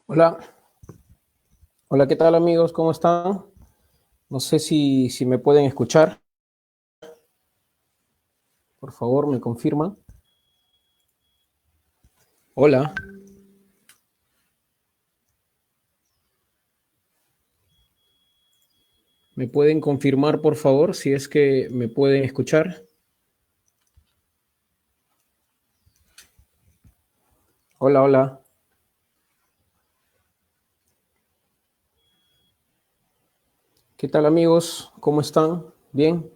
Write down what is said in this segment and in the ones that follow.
Hola, hola, ¿qué tal amigos? ¿Cómo están? No sé si me pueden escuchar. Por favor, me confirman. Hola, ¿me pueden confirmar por favor si es que me pueden escuchar? Hola, hola. ¿Qué tal amigos? ¿Cómo están? Bien.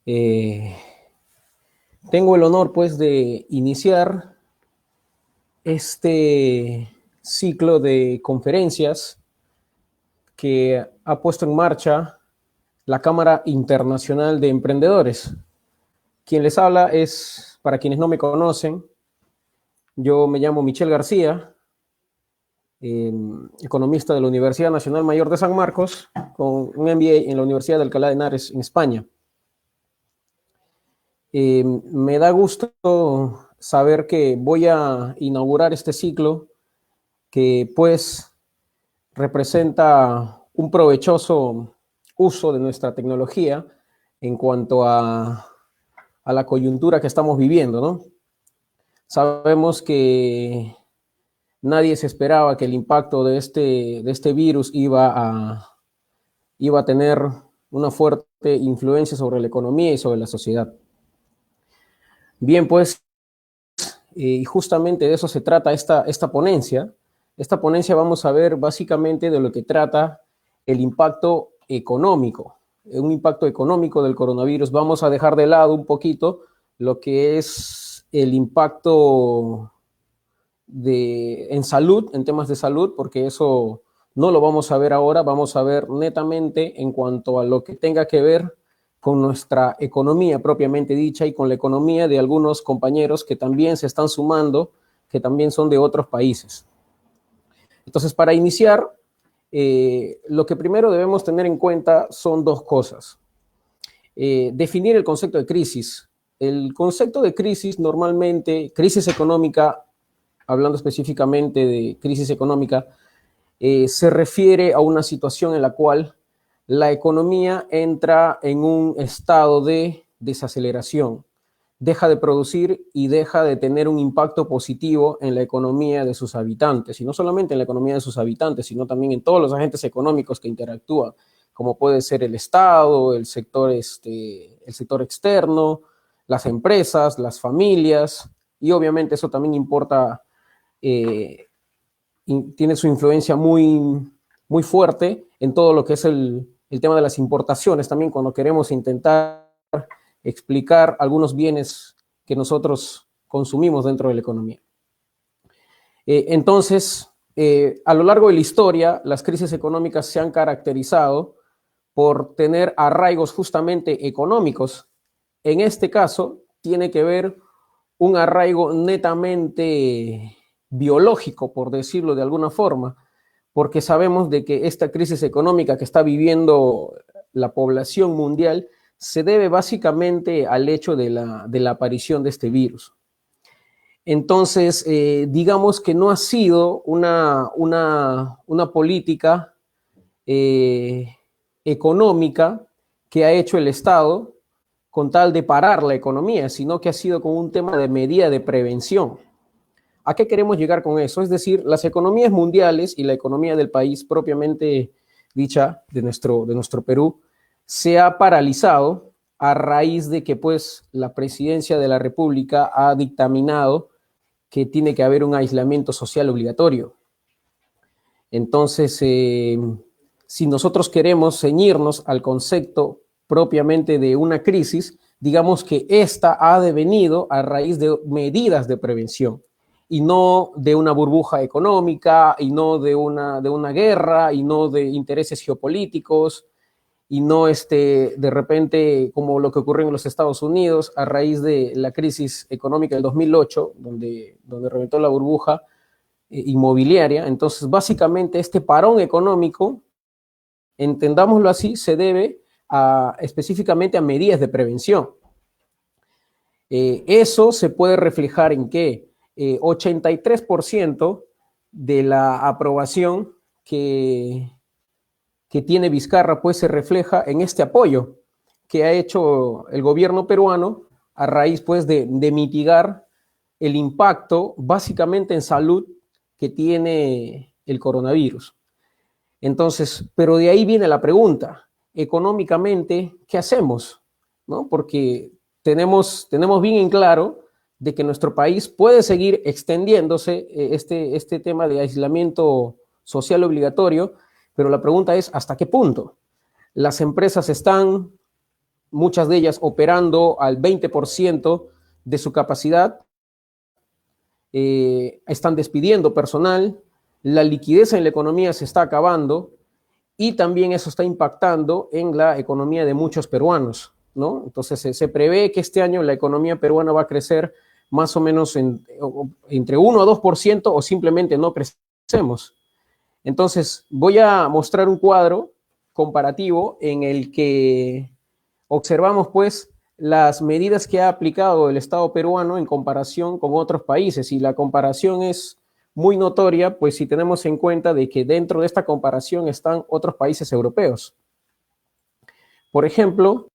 Eh, Tengo el honor pues de iniciar este ciclo de conferencias que ha puesto en marcha la Cámara Internacional de Emprendedores. Quien les habla es, para quienes no me conocen, yo me llamo Michel García, economista de la Universidad Nacional Mayor de San Marcos, con un MBA en la Universidad de Alcalá de Henares, en España. Me da gusto saber que voy a inaugurar este ciclo que pues representa un provechoso uso de nuestra tecnología en cuanto a la coyuntura que estamos viviendo, ¿no? Sabemos que nadie se esperaba que el impacto de este virus iba a tener una fuerte influencia sobre la economía y sobre la sociedad. Bien, pues, y justamente de eso se trata esta ponencia. Esta ponencia vamos a ver básicamente de lo que trata el impacto económico, un impacto económico del coronavirus. Vamos a dejar de lado un poquito lo que es el impacto en salud, en temas de salud, porque eso no lo vamos a ver ahora, vamos a ver netamente en cuanto a lo que tenga que ver con nuestra economía propiamente dicha y con la economía de algunos compañeros que también se están sumando, que también son de otros países. Entonces, para iniciar, lo que primero debemos tener en cuenta son dos cosas. Definir el concepto de crisis. El concepto de crisis normalmente, crisis económica, hablando específicamente de crisis económica, se refiere a una situación en la cual la economía entra en un estado de desaceleración, deja de producir y deja de tener un impacto positivo en la economía de sus habitantes, y no solamente en la economía de sus habitantes, sino también en todos los agentes económicos que interactúan, como puede ser el Estado, el sector externo, las empresas, las familias, y obviamente eso también importa, eh, tiene su influencia muy fuerte en todo lo que es el tema de las importaciones, también cuando queremos intentar explicar algunos bienes que nosotros consumimos dentro de la economía. Entonces, a lo largo de la historia, las crisis económicas se han caracterizado por tener arraigos justamente económicos. En este caso, tiene que ver un arraigo netamente biológico, por decirlo de alguna forma, porque sabemos de que esta crisis económica que está viviendo la población mundial se debe básicamente al hecho de la aparición de este virus. Entonces, digamos que no ha sido una política eh, económica que ha hecho el Estado con tal de parar la economía, sino que ha sido con un tema de medida de prevención. ¿A qué queremos llegar con eso? Es decir, las economías mundiales y la economía del país propiamente dicha de nuestro Perú se ha paralizado a raíz de que pues la presidencia de la República ha dictaminado que tiene que haber un aislamiento social obligatorio. Entonces, si nosotros queremos ceñirnos al concepto propiamente de una crisis, digamos que esta ha devenido a raíz de medidas de prevención y no de una burbuja económica y no de una guerra y no de intereses geopolíticos y no de repente como lo que ocurrió en los Estados Unidos a raíz de la crisis económica del 2008, donde reventó la burbuja inmobiliaria. Entonces, básicamente, este parón económico, entendámoslo así, se debe específicamente a medidas de prevención. Eso se puede reflejar en que 83% de la aprobación que tiene Vizcarra, pues se refleja en este apoyo que ha hecho el gobierno peruano a raíz, pues, de mitigar el impacto básicamente en salud que tiene el coronavirus. Entonces, pero de ahí viene la pregunta, económicamente, ¿qué hacemos? ¿No? Porque tenemos bien en claro de que nuestro país puede seguir extendiéndose este tema de aislamiento social obligatorio, pero la pregunta es, ¿hasta qué punto? Las empresas están, muchas de ellas, operando al 20% de su capacidad, están despidiendo personal, la liquidez en la economía se está acabando y también eso está impactando en la economía de muchos peruanos, ¿no? Entonces se prevé que este año la economía peruana va a crecer más o menos entre 1 a 2% o simplemente no crecemos. Entonces voy a mostrar un cuadro comparativo en el que observamos pues las medidas que ha aplicado el Estado peruano en comparación con otros países y la comparación es muy notoria, pues si tenemos en cuenta de que dentro de esta comparación están otros países europeos. Por ejemplo,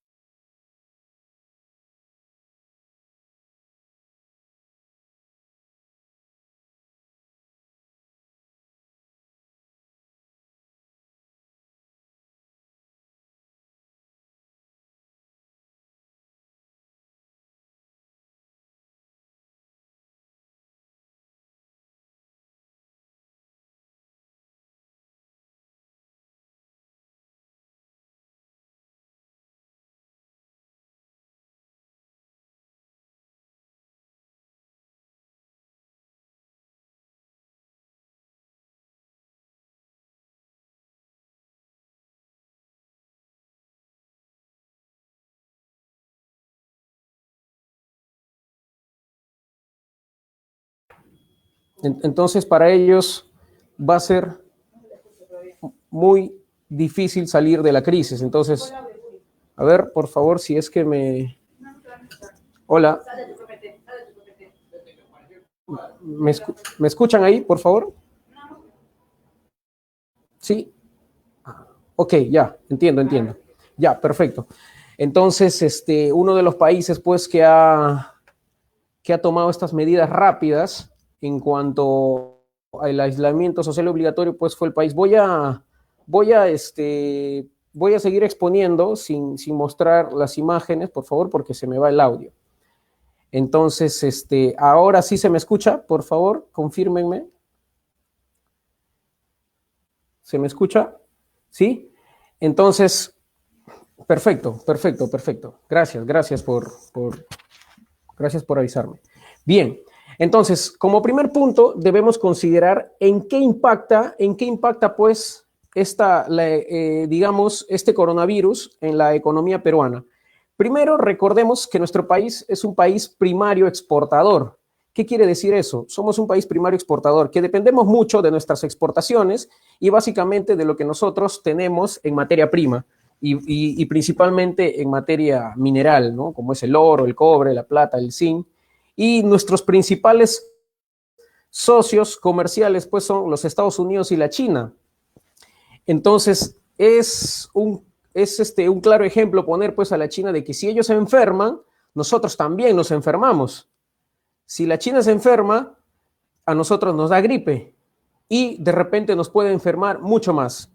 entonces para ellos va a ser muy difícil salir de la crisis. Entonces, a ver, por favor, si es que me... Hola. ¿Me escuchan ahí, por favor? Sí. Ok, ya, entiendo. Ya, perfecto. Entonces, uno de los países, pues, que ha tomado estas medidas rápidas en cuanto al aislamiento social obligatorio, pues fue el país. Voy a seguir exponiendo sin mostrar las imágenes, por favor, porque se me va el audio. Entonces, ahora sí se me escucha, por favor, confírmenme. ¿Se me escucha? ¿Sí? Entonces, perfecto. Gracias por avisarme. Bien, entonces, como primer punto, debemos considerar en qué impacta pues, digamos, este coronavirus en la economía peruana. Primero, recordemos que nuestro país es un país primario exportador. ¿Qué quiere decir eso? Somos un país primario exportador, que dependemos mucho de nuestras exportaciones y básicamente de lo que nosotros tenemos en materia prima y principalmente en materia mineral, ¿no? Como es el oro, el cobre, la plata, el zinc. Y nuestros principales socios comerciales pues son los Estados Unidos y la China. Entonces, es un claro ejemplo poner pues a la China de que si ellos se enferman, nosotros también nos enfermamos. Si la China se enferma, a nosotros nos da gripe y de repente nos puede enfermar mucho más.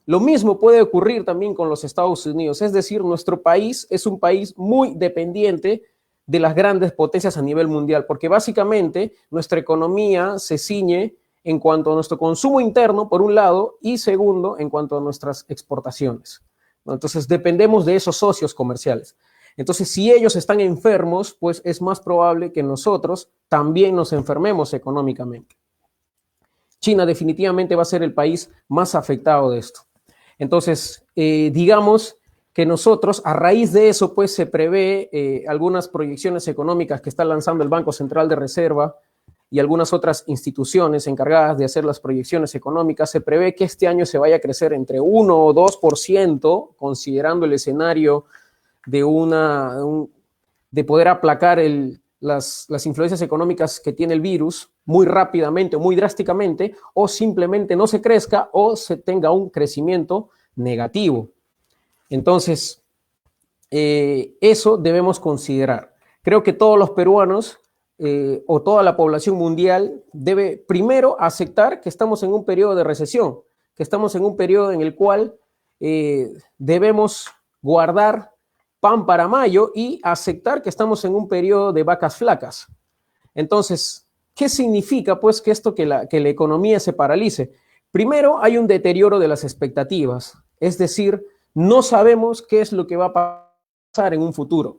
Lo mismo puede ocurrir también con los Estados Unidos, es decir, nuestro país es un país muy dependiente de las grandes potencias a nivel mundial, porque básicamente nuestra economía se ciñe en cuanto a nuestro consumo interno, por un lado, y segundo, en cuanto a nuestras exportaciones. Entonces, dependemos de esos socios comerciales. Entonces, si ellos están enfermos, pues es más probable que nosotros también nos enfermemos económicamente. China definitivamente va a ser el país más afectado de esto. Entonces, digamos que nosotros, a raíz de eso, pues se prevé algunas proyecciones económicas que está lanzando el Banco Central de Reserva y algunas otras instituciones encargadas de hacer las proyecciones económicas. Se prevé que este año se vaya a crecer entre 1 o 2%, considerando el escenario de poder aplacar las influencias económicas que tiene el virus muy rápidamente o muy drásticamente, o simplemente no se crezca o se tenga un crecimiento negativo. Entonces, eso debemos considerar. Creo que todos los peruanos o toda la población mundial debe primero aceptar que estamos en un periodo de recesión, que estamos en un periodo en el cual debemos guardar pan para mayo y aceptar que estamos en un periodo de vacas flacas. Entonces, ¿qué significa pues que esto, que la economía se paralice? Primero, hay un deterioro de las expectativas, es decir, no sabemos qué es lo que va a pasar en un futuro.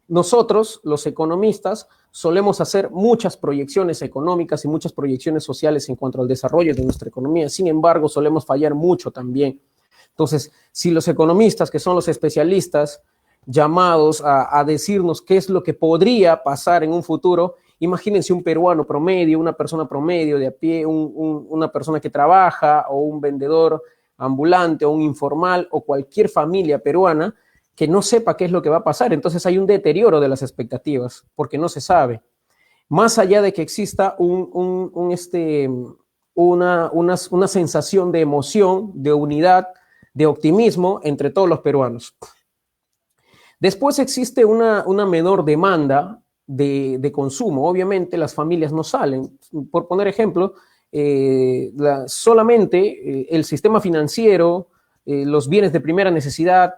Nosotros, los economistas, solemos hacer muchas proyecciones económicas y muchas proyecciones sociales en cuanto al desarrollo de nuestra economía. Sin embargo, solemos fallar mucho también. Entonces, si los economistas, que son los especialistas llamados a decirnos qué es lo que podría pasar en un futuro, imagínense un peruano promedio, una persona promedio de a pie, una persona que trabaja o un vendedor ambulante o un informal o cualquier familia peruana que no sepa qué es lo que va a pasar. Entonces hay un deterioro de las expectativas porque no se sabe. Más allá de que exista una sensación de emoción, de unidad, de optimismo entre todos los peruanos. Después existe una menor demanda de consumo. Obviamente las familias no salen. Por poner ejemplo, solamente el sistema financiero, los bienes de primera necesidad,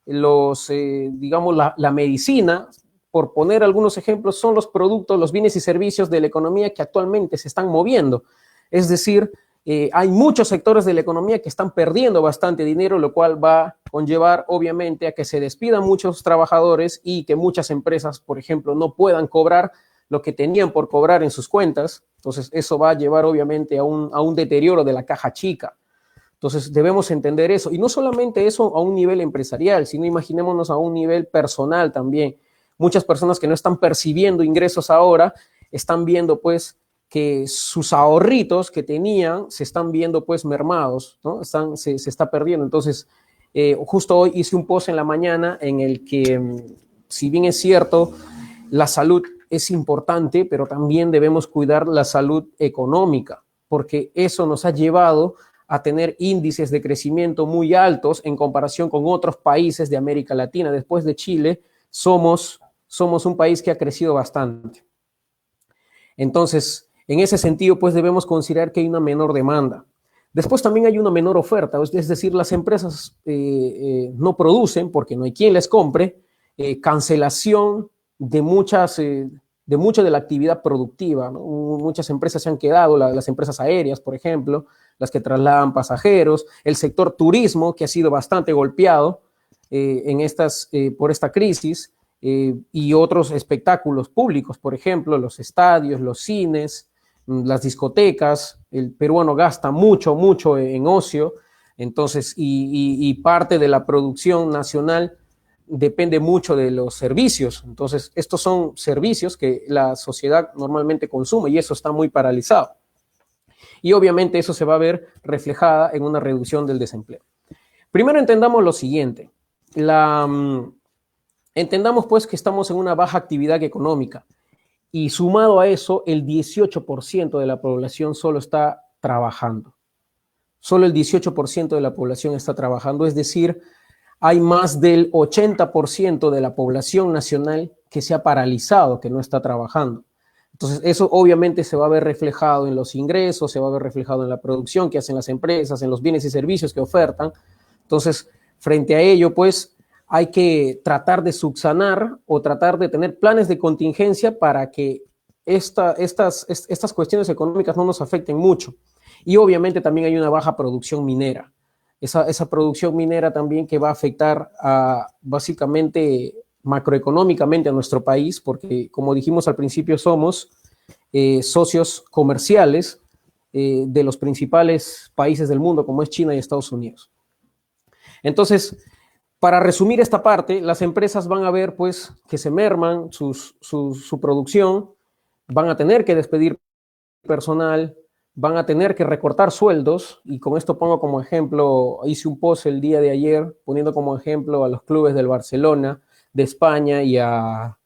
digamos, la medicina, por poner algunos ejemplos, son los productos, los bienes y servicios de la economía que actualmente se están moviendo. Es decir, hay muchos sectores de la economía que están perdiendo bastante dinero, lo cual va a conllevar, obviamente, a que se despidan muchos trabajadores y que muchas empresas, por ejemplo, no puedan cobrar lo que tenían por cobrar en sus cuentas. Entonces, eso va a llevar, obviamente, a un deterioro de la caja chica. Entonces, debemos entender eso. Y no solamente eso a un nivel empresarial, sino imaginémonos a un nivel personal también. Muchas personas que no están percibiendo ingresos ahora están viendo, pues, que sus ahorritos que tenían se están viendo, pues, mermados, ¿no? Se está perdiendo. Entonces, justo hoy hice un post en la mañana en el que, si bien es cierto, la salud es importante, pero también debemos cuidar la salud económica, porque eso nos ha llevado a tener índices de crecimiento muy altos en comparación con otros países de América Latina. Después de Chile, somos un país que ha crecido bastante. Entonces, en ese sentido, pues debemos considerar que hay una menor demanda. Después también hay una menor oferta, es decir, las empresas no producen porque no hay quien les compre, cancelación de mucha de la actividad productiva, ¿no? Muchas empresas se han quedado, las empresas aéreas, por ejemplo, las que trasladan pasajeros, el sector turismo, que ha sido bastante golpeado por esta crisis, y otros espectáculos públicos, por ejemplo, los estadios, los cines, las discotecas. El peruano gasta mucho en ocio, entonces, y parte de la producción nacional depende mucho de los servicios. Entonces, estos son servicios que la sociedad normalmente consume y eso está muy paralizado. Y obviamente eso se va a ver reflejada en una reducción del desempleo. Primero entendamos lo siguiente. Entendamos pues que estamos en una baja actividad económica y sumado a eso, el 18% de la población solo está trabajando. Solo el 18% de la población está trabajando, es decir, hay más del 80% de la población nacional que se ha paralizado, que no está trabajando. Entonces, eso obviamente se va a ver reflejado en los ingresos, se va a ver reflejado en la producción que hacen las empresas, en los bienes y servicios que ofertan. Entonces, frente a ello, pues, hay que tratar de subsanar o tratar de tener planes de contingencia para que estas cuestiones económicas no nos afecten mucho. Y obviamente también hay una baja producción minera. Esa producción minera también que va a afectar básicamente macroeconómicamente a nuestro país, porque como dijimos al principio somos socios comerciales de los principales países del mundo como es China y Estados Unidos. Entonces, para resumir esta parte, las empresas van a ver pues que se merman su producción, van a tener que despedir personal, van a tener que recortar sueldos, y con esto pongo como ejemplo, hice un post el día de ayer poniendo como ejemplo a los clubes del Barcelona, de España y a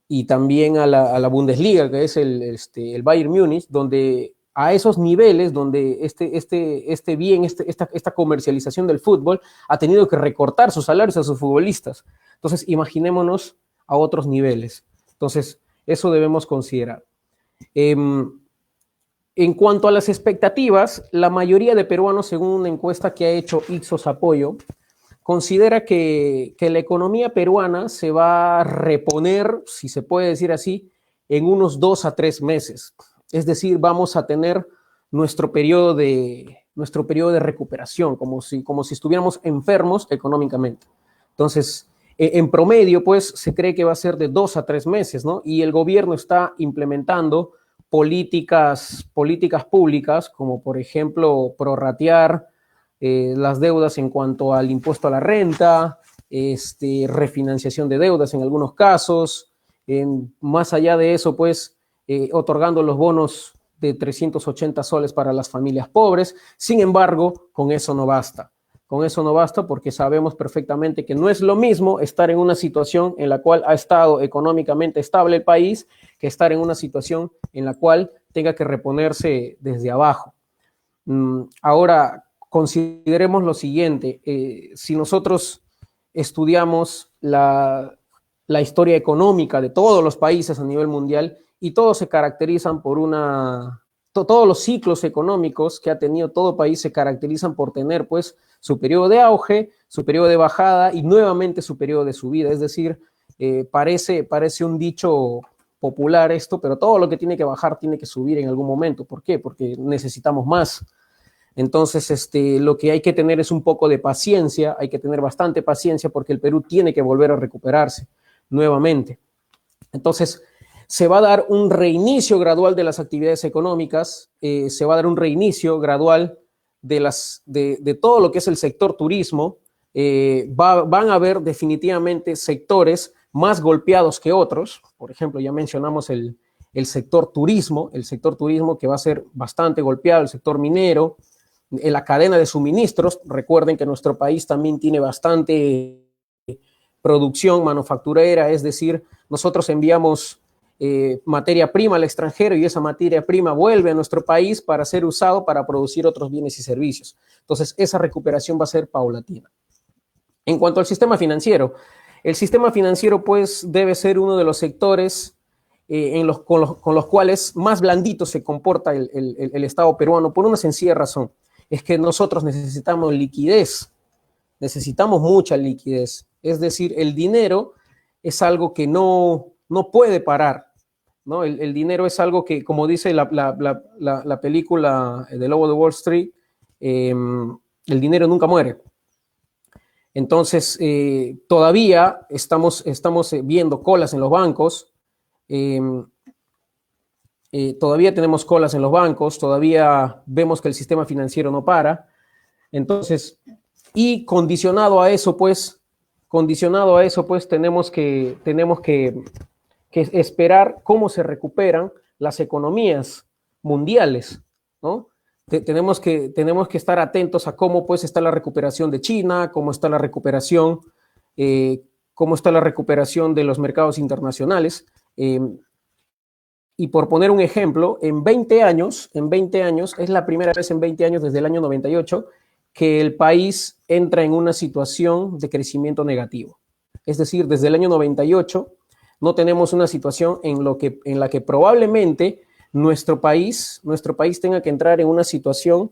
y también a la Bundesliga, que es el Bayern Múnich, donde a esos niveles, donde esta comercialización del fútbol ha tenido que recortar sus salarios a sus futbolistas. Entonces, imaginémonos a otros niveles. Entonces, eso debemos considerar. En cuanto a las expectativas, la mayoría de peruanos, según una encuesta que ha hecho Ipsos Apoyo, considera que la economía peruana se va a reponer, si se puede decir así, en unos 2 a 3 meses. Es decir, vamos a tener nuestro periodo de recuperación, como si estuviéramos enfermos económicamente. Entonces, en promedio, pues, se cree que va a ser de 2 a 3 meses, ¿no? Y el gobierno está implementando políticas públicas, como por ejemplo, prorratear las deudas en cuanto al impuesto a la renta, refinanciación de deudas en algunos casos, más allá de eso, pues, otorgando los bonos de 380 soles para las familias pobres. Sin embargo, con eso no basta. Con eso no basta porque sabemos perfectamente que no es lo mismo estar en una situación en la cual ha estado económicamente estable el país que estar en una situación en la cual tenga que reponerse desde abajo. Ahora, consideremos lo siguiente, si nosotros estudiamos la historia económica de todos los países a nivel mundial y todos se caracterizan por todos los ciclos económicos que ha tenido todo país se caracterizan por tener pues su periodo de auge, su periodo de bajada y nuevamente su periodo de subida. Es decir, parece un dicho popular esto, pero todo lo que tiene que bajar tiene que subir en algún momento. ¿Por qué? Porque necesitamos más. Entonces, lo que hay que tener es un poco de paciencia, hay que tener bastante paciencia porque el Perú tiene que volver a recuperarse nuevamente. Entonces, se va a dar un reinicio gradual de las actividades económicas, se va a dar un reinicio gradual de todo lo que es el sector turismo. Van a haber definitivamente sectores más golpeados que otros. Por ejemplo, ya mencionamos el sector turismo que va a ser bastante golpeado, el sector minero, en la cadena de suministros. Recuerden que nuestro país también tiene bastante producción manufacturera, es decir, nosotros enviamos materia prima al extranjero y esa materia prima vuelve a nuestro país para ser usado para producir otros bienes y servicios. Entonces, esa recuperación va a ser paulatina. En cuanto al sistema financiero, el sistema financiero pues debe ser uno de los sectores con los cuales más blandito se comporta el Estado peruano por una sencilla razón. Es que nosotros necesitamos liquidez, necesitamos mucha liquidez. Es decir, el dinero es algo que no puede parar, ¿no? El dinero es algo que, como dice la película de Lobo de Wall Street, el dinero nunca muere. Entonces, todavía estamos viendo colas en los bancos, todavía tenemos colas en los bancos, todavía vemos que el sistema financiero no para. Entonces, y condicionado a eso, pues, tenemos que esperar cómo se recuperan las economías mundiales, ¿no? Tenemos que estar atentos a cómo pues está la recuperación de China, cómo está la recuperación de los mercados internacionales. Y por poner un ejemplo, en 20 años, es la primera vez en 20 años desde el año 98 que el país entra en una situación de crecimiento negativo. Es decir, desde el año 98 no tenemos una situación en la que probablemente nuestro país tenga que entrar en una situación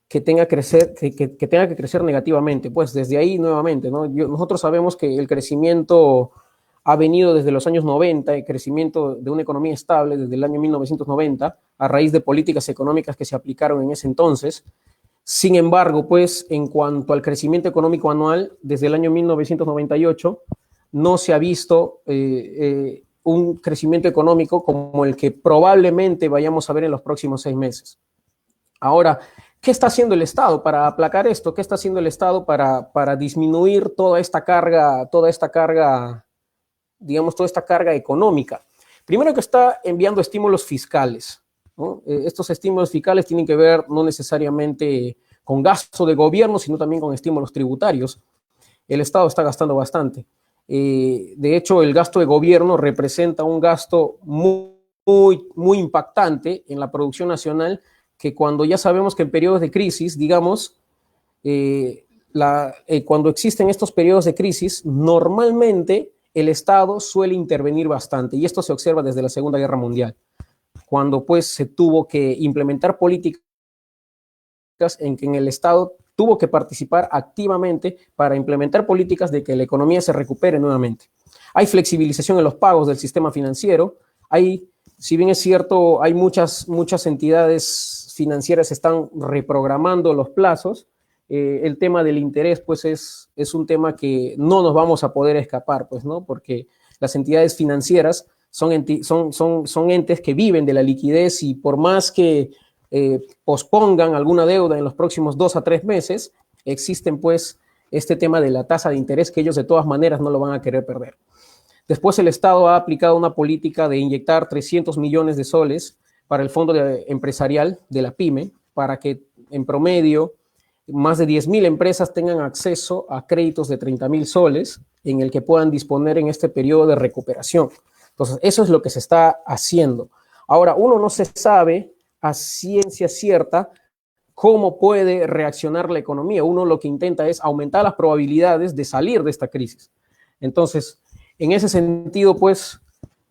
que tenga que crecer negativamente. Pues desde ahí nuevamente, ¿no? Nosotros sabemos que el crecimiento ha venido desde los años 90, el crecimiento de una economía estable desde el año 1990, a raíz de políticas económicas que se aplicaron en ese entonces. Sin embargo, pues en cuanto al crecimiento económico anual, desde el año 1998, no se ha visto un crecimiento económico como el que probablemente vayamos a ver en los próximos 6 meses. Ahora, ¿qué está haciendo el Estado para aplacar esto? ¿Qué está haciendo el Estado para disminuir toda esta carga, digamos, toda esta carga económica? Primero que está enviando estímulos fiscales, ¿no? Estos estímulos fiscales tienen que ver no necesariamente con gasto de gobierno, sino también con estímulos tributarios. El Estado está gastando bastante. De hecho, el gasto de gobierno representa un gasto muy impactante en la producción nacional, que cuando ya sabemos que en periodos de crisis, digamos, cuando existen estos periodos de crisis, normalmente el Estado suele intervenir bastante, y esto se observa desde la Segunda Guerra Mundial, cuando pues se tuvo que implementar políticas en que el Estado tuvo que participar activamente para implementar políticas de que la economía se recupere nuevamente. Hay flexibilización en los pagos del sistema financiero, si bien es cierto, hay muchas entidades financieras que están reprogramando los plazos. El tema del interés, pues, es un tema que no nos vamos a poder escapar, pues, ¿no? Porque las entidades financieras son entes que viven de la liquidez, y por más que pospongan alguna deuda en los próximos 2 a 3 meses, existen, pues, este tema de la tasa de interés, que ellos de todas maneras no lo van a querer perder. Después el Estado ha aplicado una política de inyectar 300 millones de soles para el fondo empresarial de la PYME, para que en promedio más de 10.000 empresas tengan acceso a créditos de 30.000 soles en el que puedan disponer en este periodo de recuperación. Entonces, eso es lo que se está haciendo. Ahora, uno no se sabe a ciencia cierta cómo puede reaccionar la economía. Uno lo que intenta es aumentar las probabilidades de salir de esta crisis. Entonces, en ese sentido, pues,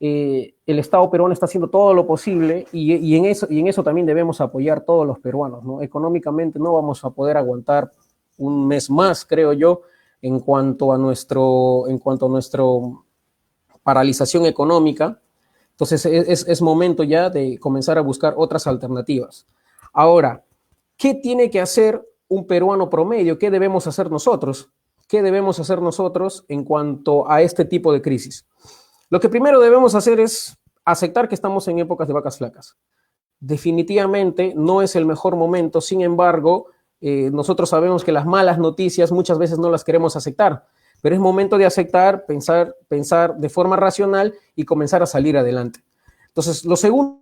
el Estado peruano está haciendo todo lo posible, y en eso también debemos apoyar todos los peruanos, ¿no? Económicamente no vamos a poder aguantar un mes más, creo yo, en cuanto a nuestro paralización económica. Entonces es momento ya de comenzar a buscar otras alternativas. Ahora, ¿qué tiene que hacer un peruano promedio? ¿Qué debemos hacer nosotros? ¿Qué debemos hacer nosotros en cuanto a este tipo de crisis? Lo que primero debemos hacer es aceptar que estamos en épocas de vacas flacas. Definitivamente no es el mejor momento. Sin embargo, nosotros sabemos que las malas noticias muchas veces no las queremos aceptar, pero es momento de aceptar, pensar de forma racional y comenzar a salir adelante. Entonces, lo segundo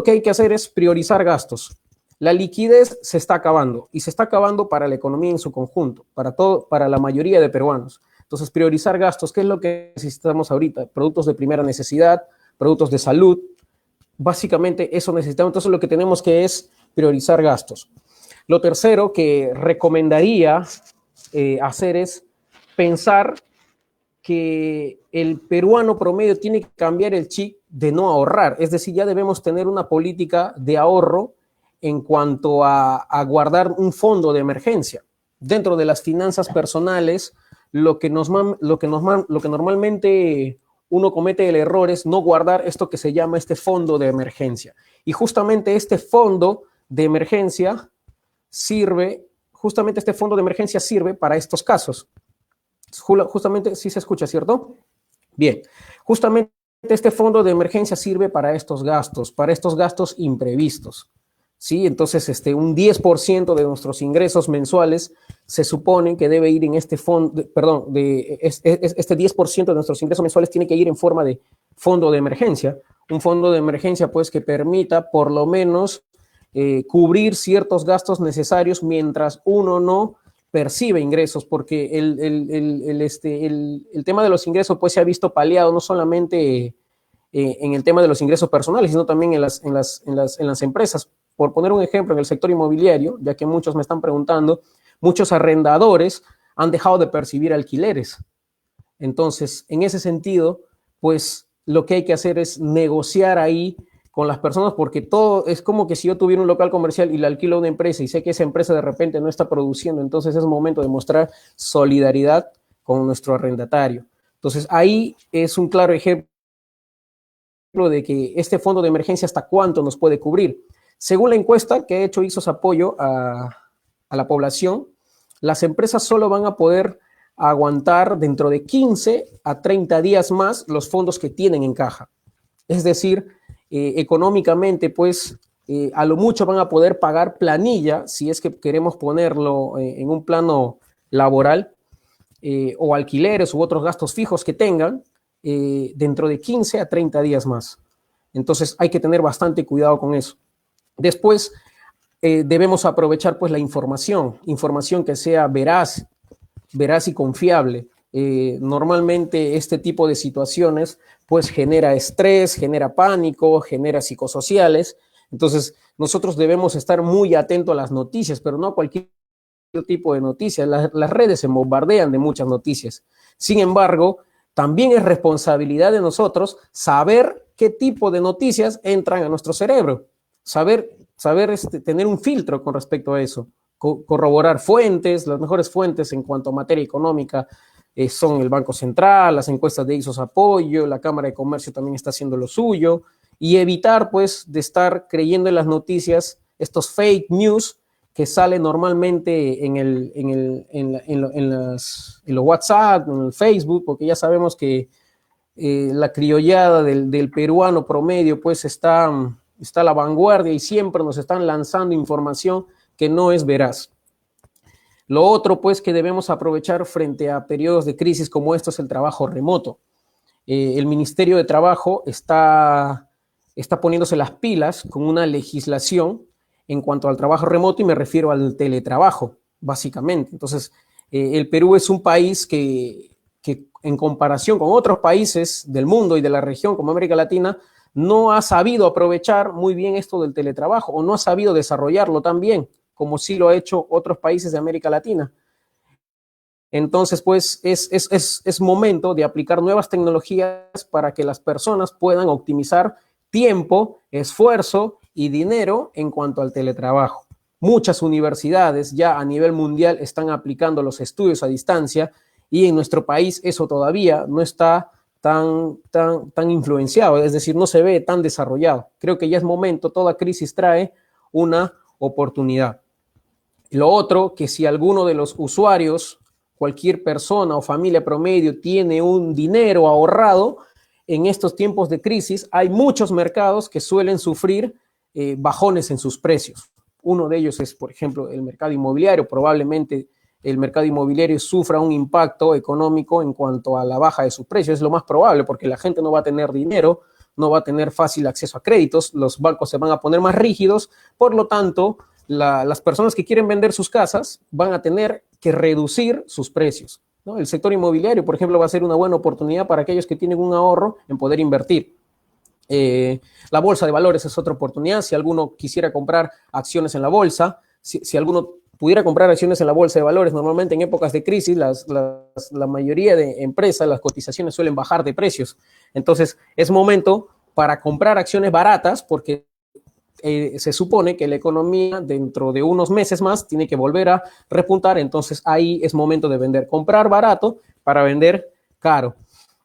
que hay que hacer es priorizar gastos. La liquidez se está acabando, y se está acabando para la economía en su conjunto, para la mayoría de peruanos. Entonces, priorizar gastos, ¿qué es lo que necesitamos ahorita? Productos de primera necesidad, productos de salud, básicamente eso necesitamos. Entonces, lo que tenemos que es priorizar gastos. Lo tercero que recomendaría hacer es pensar que el peruano promedio tiene que cambiar el chip de no ahorrar. Es decir, ya debemos tener una política de ahorro en cuanto a guardar un fondo de emergencia. Dentro de las finanzas personales, lo que normalmente uno comete el error es no guardar esto que se llama este fondo de emergencia. Y justamente este fondo de emergencia sirve para estos casos. Justamente, sí se escucha, ¿cierto? Bien, justamente este fondo de emergencia sirve para estos gastos imprevistos. ¿Sí? Entonces, un 10% de nuestros ingresos mensuales se supone que debe ir en este fondo, este 10% de nuestros ingresos mensuales tiene que ir en forma de fondo de emergencia. Un fondo de emergencia, pues, que permita por lo menos cubrir ciertos gastos necesarios mientras uno no percibe ingresos, porque el tema de los ingresos, pues, se ha visto paliado no solamente en el tema de los ingresos personales, sino también en las empresas. Por poner un ejemplo, en el sector inmobiliario, ya que muchos me están preguntando, muchos arrendadores han dejado de percibir alquileres. Entonces, en ese sentido, pues lo que hay que hacer es negociar ahí con las personas, porque todo es como que si yo tuviera un local comercial y le alquilo a una empresa y sé que esa empresa de repente no está produciendo, entonces es momento de mostrar solidaridad con nuestro arrendatario. Entonces, ahí es un claro ejemplo de que este fondo de emergencia hasta cuánto nos puede cubrir. Según la encuesta que ha hecho Ipsos Apoyo a la población, las empresas solo van a poder aguantar dentro de 15 a 30 días más los fondos que tienen en caja. Es decir, económicamente, pues, a lo mucho van a poder pagar planilla, si es que queremos ponerlo en un plano laboral, o alquileres u otros gastos fijos que tengan, dentro de 15 a 30 días más. Entonces, hay que tener bastante cuidado con eso. Después, debemos aprovechar, pues, la información que sea veraz y confiable. normalmente este tipo de situaciones pues genera estrés, genera pánico, genera psicosociales. Entonces, nosotros debemos estar muy atentos a las noticias, pero no a cualquier tipo de noticias. Las redes se bombardean de muchas noticias. Sin embargo, también es responsabilidad de nosotros saber qué tipo de noticias entran a nuestro cerebro, saber tener un filtro con respecto a eso, corroborar fuentes, las mejores fuentes en cuanto a materia económica son el Banco Central, las encuestas de Ipsos Apoyo, la Cámara de Comercio también está haciendo lo suyo, y evitar pues de estar creyendo en las noticias, estos fake news que sale normalmente en los WhatsApp, en el Facebook, porque ya sabemos que la criollada del peruano promedio pues está a la vanguardia y siempre nos están lanzando información que no es veraz. Lo otro pues que debemos aprovechar frente a periodos de crisis como estos es el trabajo remoto. El Ministerio de Trabajo está poniéndose las pilas con una legislación en cuanto al trabajo remoto y me refiero al teletrabajo, básicamente. Entonces, el Perú es un país que en comparación con otros países del mundo y de la región como América Latina, no ha sabido aprovechar muy bien esto del teletrabajo o no ha sabido desarrollarlo tan bien como sí lo ha hecho otros países de América Latina. Entonces, pues es momento de aplicar nuevas tecnologías para que las personas puedan optimizar tiempo, esfuerzo y dinero en cuanto al teletrabajo. Muchas universidades ya a nivel mundial están aplicando los estudios a distancia y en nuestro país eso todavía no está tan influenciado, es decir, no se ve tan desarrollado. Creo que ya es momento, toda crisis trae una oportunidad. Lo otro, que si alguno de los usuarios, cualquier persona o familia promedio tiene un dinero ahorrado, en estos tiempos de crisis hay muchos mercados que suelen sufrir bajones en sus precios. Uno de ellos es, por ejemplo, el mercado inmobiliario. Probablemente el mercado inmobiliario sufra un impacto económico en cuanto a la baja de sus precios. Es lo más probable porque la gente no va a tener dinero, no va a tener fácil acceso a créditos, los bancos se van a poner más rígidos, por lo tanto, las personas que quieren vender sus casas van a tener que reducir sus precios, ¿no? El sector inmobiliario, por ejemplo, va a ser una buena oportunidad para aquellos que tienen un ahorro en poder invertir. La bolsa de valores es otra oportunidad. Si alguno quisiera comprar acciones en la bolsa, si alguno pudiera comprar acciones en la bolsa de valores, normalmente en épocas de crisis la mayoría de empresas, las cotizaciones suelen bajar de precios. Entonces es momento para comprar acciones baratas porque se supone que la economía dentro de unos meses más tiene que volver a repuntar, entonces ahí es momento de vender, comprar barato para vender caro.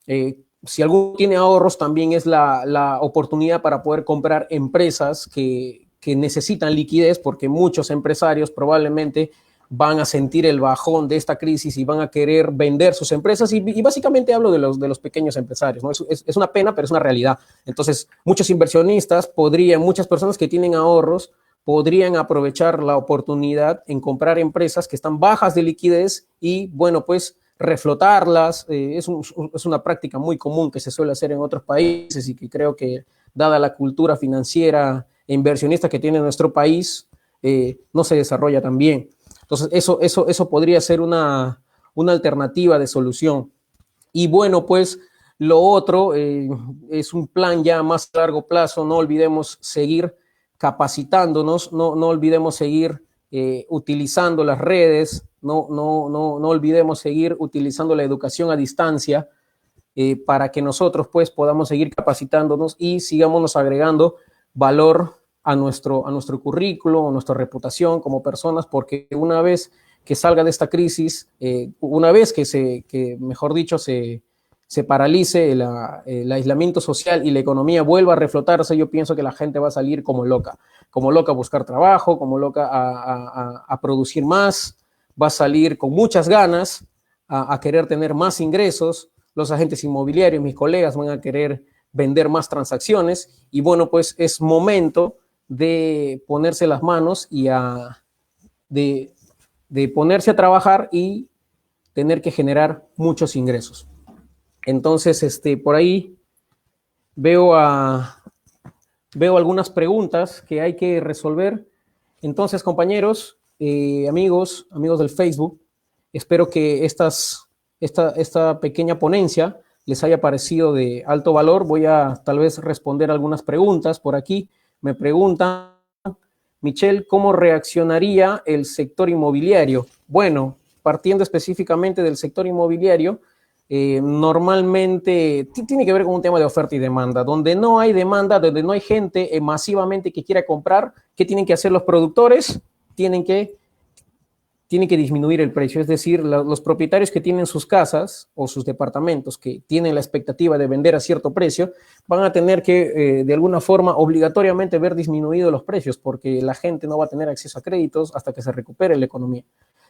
Si alguno tiene ahorros, también es la oportunidad para poder comprar empresas que necesitan liquidez, porque muchos empresarios probablemente van a sentir el bajón de esta crisis y van a querer vender sus empresas y básicamente hablo de los pequeños empresarios, ¿no? Es una pena, pero es una realidad. Entonces, muchos inversionistas muchas personas que tienen ahorros podrían aprovechar la oportunidad en comprar empresas que están bajas de liquidez y, bueno, pues reflotarlas. Es una práctica muy común que se suele hacer en otros países y que creo que, dada la cultura financiera e inversionista que tiene nuestro país, no se desarrolla tan bien. Entonces, eso podría ser una alternativa de solución. Y bueno, pues lo otro es un plan ya más a largo plazo. No olvidemos seguir capacitándonos, no olvidemos seguir utilizando las redes, no olvidemos seguir utilizando la educación a distancia para que nosotros pues podamos seguir capacitándonos y sigamos agregando valor a nuestro currículo, a nuestra reputación como personas, porque una vez que salga de esta crisis, una vez que mejor dicho, se paralice el aislamiento social y la economía vuelva a reflotarse, yo pienso que la gente va a salir como loca a buscar trabajo, como loca a producir más, va a salir con muchas ganas a querer tener más ingresos. Los agentes inmobiliarios, mis colegas, van a querer vender más transacciones y bueno, pues es momento de ponerse las manos y de ponerse a trabajar y tener que generar muchos ingresos. Entonces, por ahí veo algunas preguntas que hay que resolver. Entonces, compañeros, amigos del Facebook, espero que estas esta pequeña ponencia les haya parecido de alto valor. Voy a tal vez responder algunas preguntas por aquí. Me preguntan, Michelle, ¿cómo reaccionaría el sector inmobiliario? Bueno, partiendo específicamente del sector inmobiliario, normalmente tiene que ver con un tema de oferta y demanda. Donde no hay demanda, donde no hay gente masivamente que quiera comprar, ¿qué tienen que hacer los productores? Tienen que disminuir el precio, es decir, los propietarios que tienen sus casas o sus departamentos que tienen la expectativa de vender a cierto precio, van a tener que, de alguna forma, obligatoriamente ver disminuidos los precios, porque la gente no va a tener acceso a créditos hasta que se recupere la economía.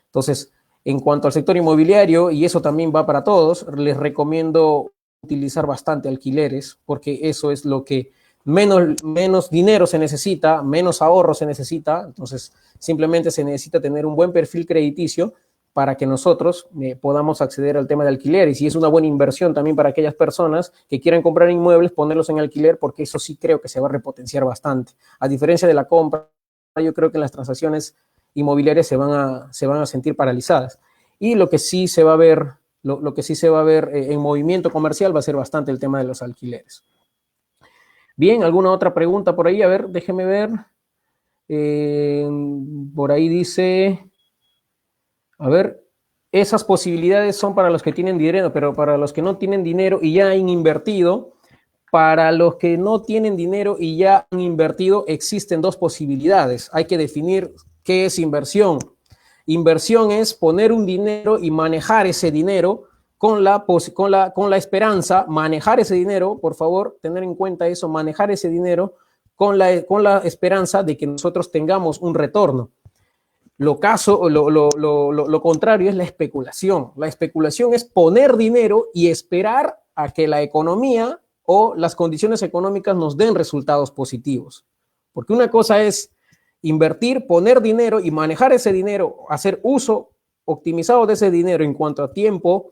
Entonces, en cuanto al sector inmobiliario, y eso también va para todos, les recomiendo utilizar bastante alquileres, porque eso es lo que menos dinero se necesita, menos ahorro se necesita. Entonces simplemente se necesita tener un buen perfil crediticio para que nosotros podamos acceder al tema de alquiler. Y si es una buena inversión también para aquellas personas que quieran comprar inmuebles, ponerlos en alquiler, porque eso sí creo que se va a repotenciar bastante. A diferencia de la compra, yo creo que las transacciones inmobiliarias se van a sentir paralizadas. Y lo que sí se va a ver, lo que sí se va a ver en movimiento comercial va a ser bastante el tema de los alquileres. Bien, ¿alguna otra pregunta por ahí? A ver, déjeme ver. Por ahí dice, a ver, esas posibilidades son para los que tienen dinero, pero para los que no tienen dinero y ya han invertido, para los que no tienen dinero y ya han invertido, existen dos posibilidades. Hay que definir qué es inversión. Inversión es poner un dinero y manejar ese dinero con la esperanza, manejar ese dinero, por favor, tener en cuenta eso, manejar ese dinero con la esperanza de que nosotros tengamos un retorno. Lo contrario es la especulación. La especulación es poner dinero y esperar a que la economía o las condiciones económicas nos den resultados positivos. Porque una cosa es invertir, poner dinero y manejar ese dinero, hacer uso optimizado de ese dinero en cuanto a tiempo,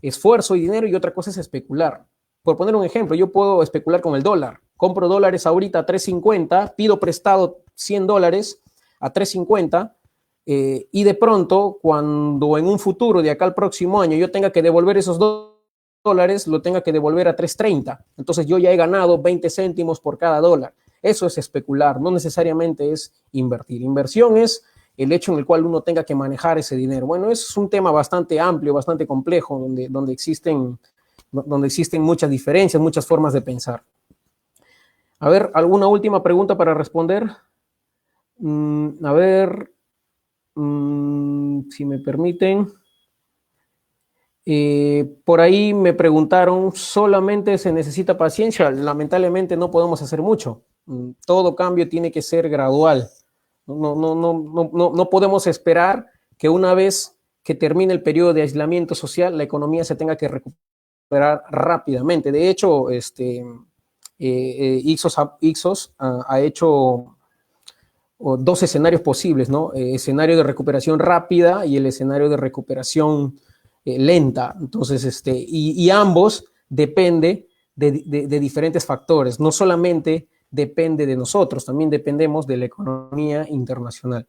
esfuerzo y dinero, y otra cosa es especular. Por poner un ejemplo, yo puedo especular con el dólar. Compro dólares ahorita a 3.50, pido prestado $100 a 3.50, y de pronto, cuando en un futuro de acá al próximo año yo tenga que devolver esos dólares, lo tenga que devolver a 3.30. Entonces yo ya he ganado 20 céntimos por cada dólar. Eso es especular, no necesariamente es invertir. Inversión es el hecho en el cual uno tenga que manejar ese dinero. Bueno, es un tema bastante amplio, bastante complejo, donde existen muchas diferencias, muchas formas de pensar. A ver, ¿alguna última pregunta para responder? A ver, si me permiten. Por ahí me preguntaron, ¿solamente se necesita paciencia? Lamentablemente no podemos hacer mucho. Todo cambio tiene que ser gradual. No podemos esperar que una vez que termine el periodo de aislamiento social, la economía se tenga que recuperar rápidamente. De hecho, Ixos ha hecho dos escenarios posibles, ¿no? Escenario de recuperación rápida y el escenario de recuperación lenta. Entonces, y ambos depende de diferentes factores. No solamente depende de nosotros, también dependemos de la economía internacional.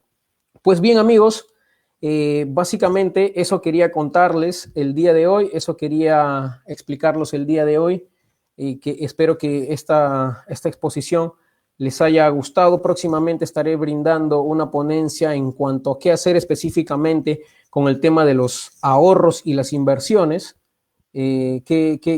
Pues bien, amigos, básicamente eso quería contarles el día de hoy, eso quería explicarlos el día de hoy, y que espero que esta exposición les haya gustado. Próximamente estaré brindando una ponencia en cuanto a qué hacer específicamente con el tema de los ahorros y las inversiones,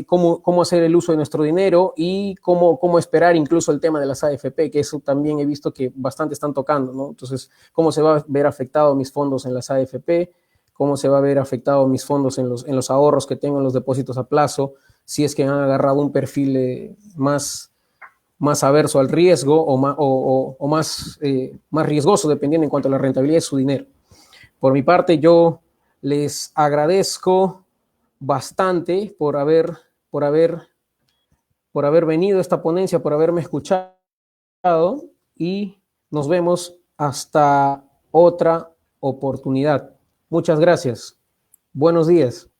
cómo hacer el uso de nuestro dinero y cómo esperar incluso el tema de las AFP, que eso también he visto que bastante están tocando, ¿no? Entonces, cómo se va a ver afectado mis fondos en las AFP, cómo se va a ver afectado mis fondos en los ahorros que tengo en los depósitos a plazo, si es que han agarrado un perfil más averso al riesgo o más riesgoso, dependiendo en cuanto a la rentabilidad de su dinero. Por mi parte, yo les agradezco bastante por haber venido a esta ponencia, por haberme escuchado, y nos vemos hasta otra oportunidad. Muchas gracias. Buenos días.